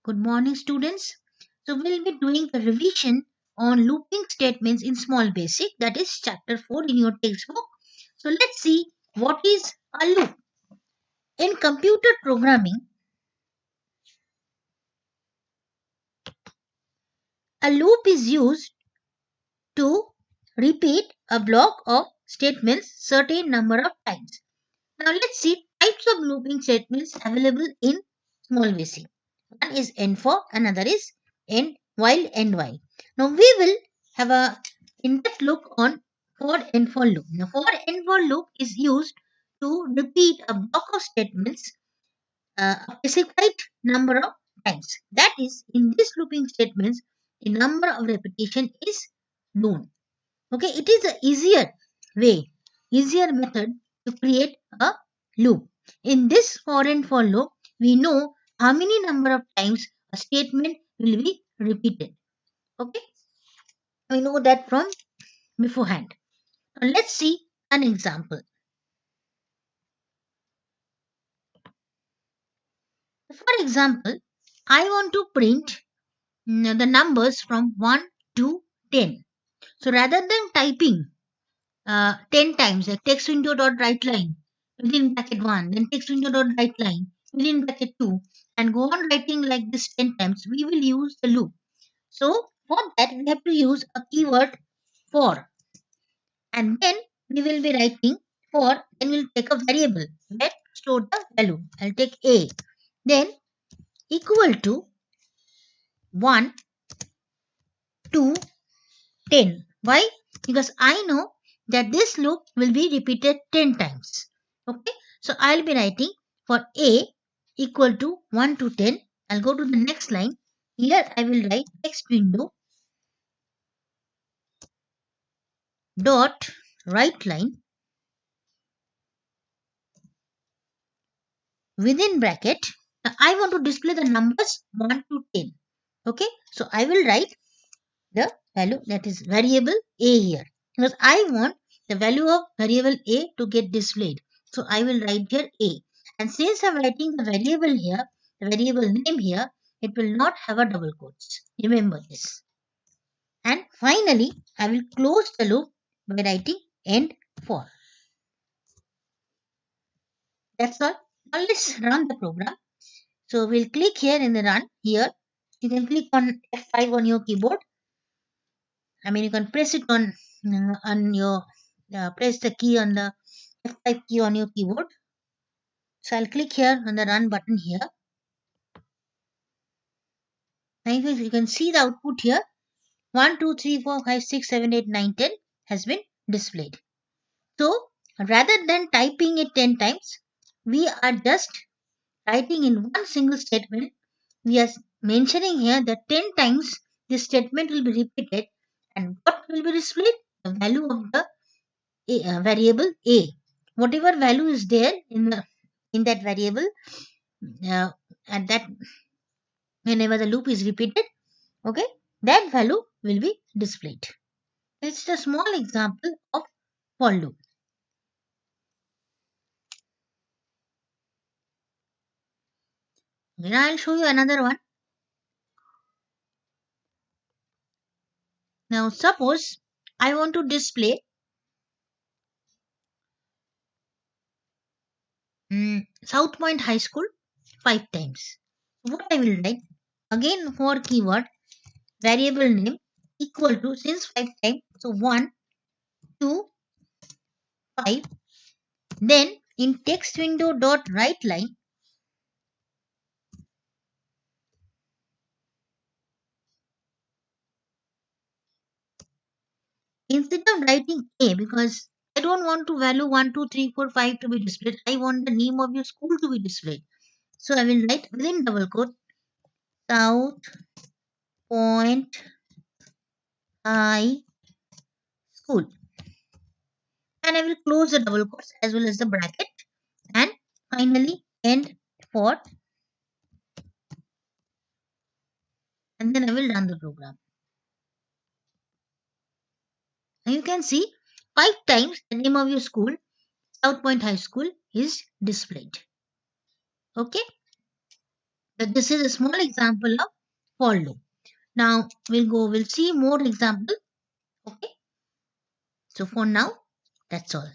Good morning, students. So, we'll be doing a revision on looping statements in small basic, that is chapter 4 in your textbook. So, let's see what is a loop. In computer programming, a loop is used to repeat a block of statements certain number of times. Now, let's see types of looping statements available in small basic. One is end for, another is end while, end while. Now we will have a in-depth look on for and for loop. Now for and for loop is used to repeat a block of statements a specified number of times. That is, in this looping statements, the number of repetition is known. Okay, it is a way, easier method to create a loop. In this for and for loop, we know how many number of times a statement will be repeated. Okay, we know that from beforehand. Now let's see an example. For example, I want to print the numbers from 1 to 10. So rather than typing 10 times, like text window dot write line within bracket 1, then text window dot write line within bracket 2, and go on writing like this 10 times, we will use the loop. So for that, we have to use a keyword for, and then we will be writing for, then we'll take a variable where to store the value. I'll take a, then equal to 1 to 10. Why? Because I know that this loop will be repeated 10 times. Okay. So I'll be writing for a equal to 1 to 10. I'll go to the next line. Here I will write text window dot write line within bracket. Now I want to display the numbers 1 to 10. Okay. So I will write the value, that is variable a here, because I want the value of variable a to get displayed. So I will write here a, and since I'm writing the variable here, the variable name here, it will not have a double quotes. Remember this. And finally, I will close the loop by writing end for. That's all. Now let's run the program. So we'll click here in the run. Here you can click on F5 on your keyboard. I mean, you can press it on your press the key on the F5 key on your keyboard. So I'll click here on the run button here. Now you can see the output here. 1, 2, 3, 4, 5, 6, 7, 8, 9, 10 has been displayed. So rather than typing it 10 times, we are just writing in one single statement. We are mentioning here that 10 times this statement will be repeated, and what will be displayed? The value of the variable a. Whatever value is there in that variable, uh, at that whenever the loop is repeated, okay, that value will be displayed. It's a small example of for loop. Then I'll show you another one. Now suppose I want to display South Point High School 5 times. What I will write, again for keyword variable name equal to, since 5 times, so 1, 2, 5. Then in text window dot write line, instead of writing a, because I don't want to value 1, 2, 3, 4, 5 to be displayed, I want the name of your school to be displayed. So I will write within double quote South Point High School, and I will close the double quotes as well as the bracket, and finally end for, and then I will run the program. And you can see 5 times the name of your school, South Point High School, is displayed. Okay. This is a small example of for loop. Now we'll see more example. Okay. So for now, that's all.